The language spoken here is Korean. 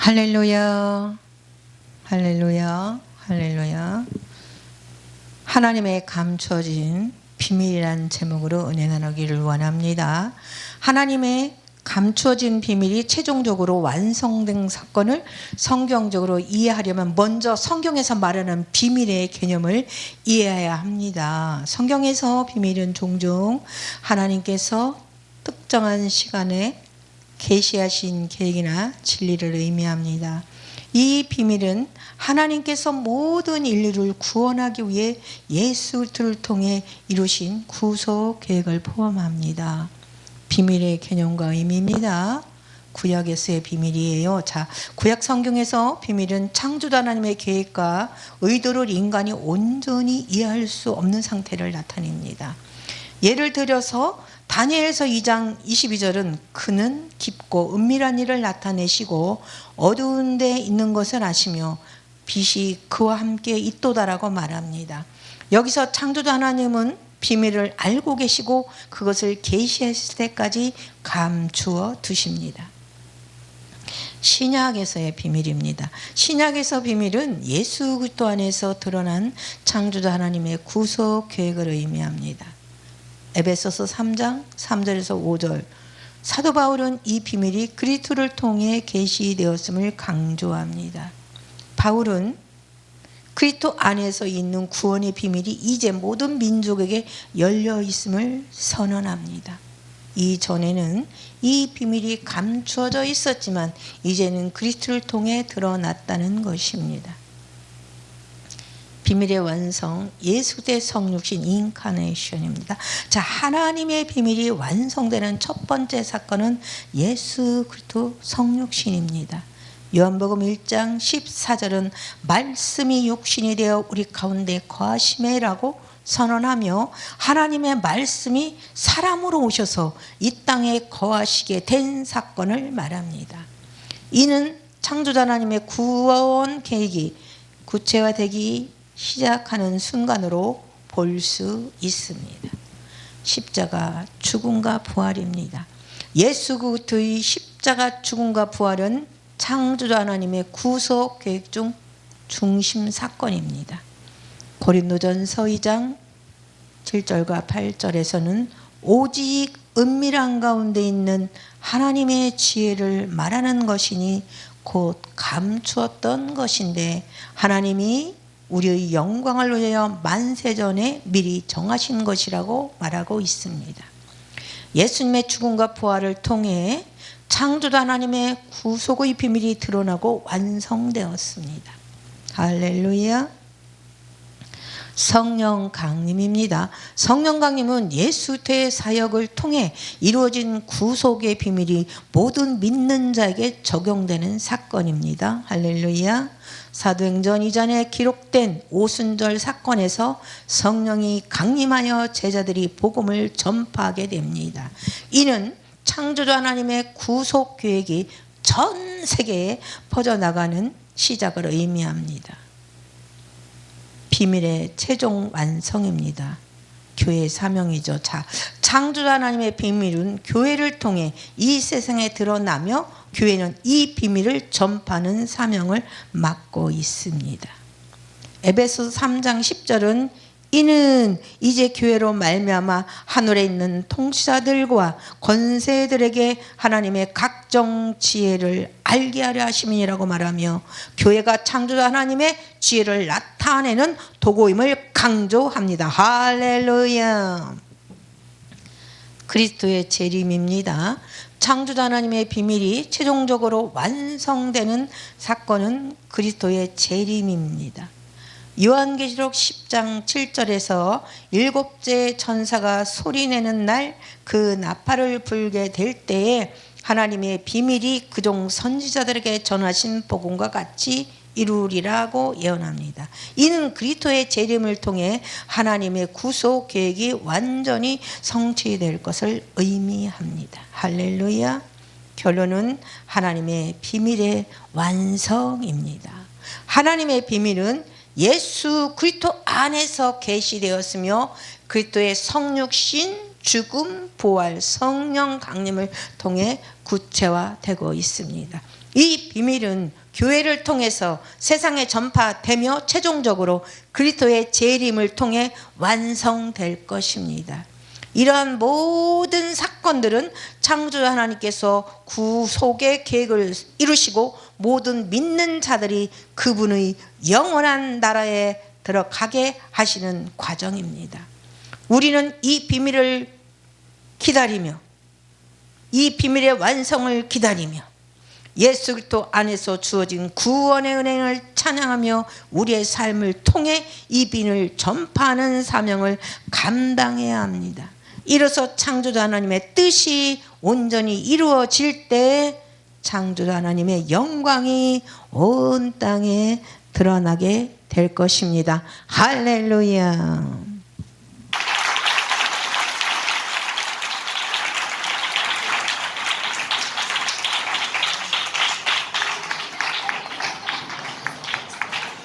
할렐루야, 할렐루야, 할렐루야. 하나님의 감춰진 비밀이란 제목으로 은혜 나누기를 원합니다. 하나님의 감추어진 비밀이 최종적으로 완성된 사건을 성경적으로 이해하려면 먼저 성경에서 말하는 비밀의 개념을 이해해야 합니다. 성경에서 비밀은 종종 하나님께서 특정한 시간에 계시하신 계획이나 진리를 의미합니다. 이 비밀은 하나님께서 모든 인류를 구원하기 위해 예수 그리스도를 통해 이루신 구속 계획을 포함합니다. 비밀의 개념과 의미입니다. 구약에서의 비밀이에요. 자, 구약 성경에서 비밀은 창조주 하나님의 계획과 의도를 인간이 온전히 이해할 수 없는 상태를 나타냅니다. 예를 들어서 다니엘서 2장 22절은 그는 깊고 은밀한 일을 나타내시고 어두운 데 있는 것을 아시며 빛이 그와 함께 있도다라고 말합니다. 여기서 창조주 하나님은 비밀을 알고 계시고 그것을 계시했을 때까지 감추어 두십니다. 신약에서의 비밀입니다. 신약에서 비밀은 예수 그리스도 안에서 드러난 창조주 하나님의 구속 계획을 의미합니다. 에베소서 3장 3절에서 5절, 사도 바울은 이 비밀이 그리스도를 통해 계시되었음을 강조합니다. 바울은 그리스도 안에서 있는 구원의 비밀이 이제 모든 민족에게 열려 있음을 선언합니다. 이전에는 이 비밀이 감추어져 있었지만 이제는 그리스도를 통해 드러났다는 것입니다. 비밀의 완성, 예수 대 성육신 인카네이션입니다. 자, 하나님의 비밀이 완성되는 첫 번째 사건은 예수 그리스도 성육신입니다. 요한복음 1장 14절은 말씀이 육신이 되어 우리 가운데 거하시매라고 선언하며 하나님의 말씀이 사람으로 오셔서 이 땅에 거하시게 된 사건을 말합니다. 이는 창조자 하나님의 구원 계획이 구체화되기 시작하는 순간으로 볼 수 있습니다. 십자가 죽음과 부활입니다. 예수 그리스도의 십자가 죽음과 부활은 창조주 하나님의 구속 계획 중 중심 사건입니다. 고린도전서 2장 7절과 8절에서는 오직 은밀한 가운데 있는 하나님의 지혜를 말하는 것이니 곧 감추었던 것인데 하나님이 우리의 영광을 위하여 만세전에 미리 정하신 것이라고 말하고 있습니다. 예수님의 죽음과 부활을 통해 창조주 하나님의 구속의 비밀이 드러나고 완성되었습니다. 할렐루야. 성령 강림입니다. 성령 강림은 예수의 사역을 통해 이루어진 구속의 비밀이 모든 믿는 자에게 적용되는 사건입니다. 할렐루야. 사도행전 2장에 기록된 오순절 사건에서 성령이 강림하여 제자들이 복음을 전파하게 됩니다. 이는 창조주 하나님의 구속 계획이 전 세계에 퍼져나가는 시작을 의미합니다. 비밀의 최종 완성입니다. 교회의 사명이죠. 자, 창조주 하나님의 비밀은 교회를 통해 이 세상에 드러나며 교회는 이 비밀을 전파하는 사명을 맡고 있습니다. 에베소서 3장 10절은 이는 이제 교회로 말미암아 하늘에 있는 통치자들과 권세들에게 하나님의 각종 지혜를 알게 하려 하심이라고 말하며 교회가 창조자 하나님의 지혜를 나타내는 도구임을 강조합니다. 할렐루야. 그리스도의 재림입니다. 창조자 하나님의 비밀이 최종적으로 완성되는 사건은 그리스도의 재림입니다. 요한계시록 10장 7절에서 일곱째 천사가 소리내는 날 그 나팔을 불게 될 때에 하나님의 비밀이 그종 선지자들에게 전하신 복음과 같이 이루리라고 예언합니다. 이는 그리스도의 재림을 통해 하나님의 구속 계획이 완전히 성취될 것을 의미합니다. 할렐루야. 결론은 하나님의 비밀의 완성입니다. 하나님의 비밀은 예수 그리스도 안에서 계시되었으며 그리스도의 성육신, 죽음, 부활, 성령 강림을 통해 구체화되고 있습니다. 이 비밀은 교회를 통해서 세상에 전파되며 최종적으로 그리스도의 재림을 통해 완성될 것입니다. 이러한 모든 사건들은 창조주 하나님께서 구속의 계획을 이루시고 모든 믿는 자들이 그분의 영원한 나라에 들어가게 하시는 과정입니다. 우리는 이 비밀을 기다리며 이 비밀의 완성을 기다리며 예수 그리스도 안에서 주어진 구원의 은혜를 찬양하며 우리의 삶을 통해 이 비밀을 전파하는 사명을 감당해야 합니다. 이로써 창조주 하나님의 뜻이 온전히 이루어질 때 창조주 하나님의 영광이 온 땅에 드러나게 될 것입니다. 할렐루야.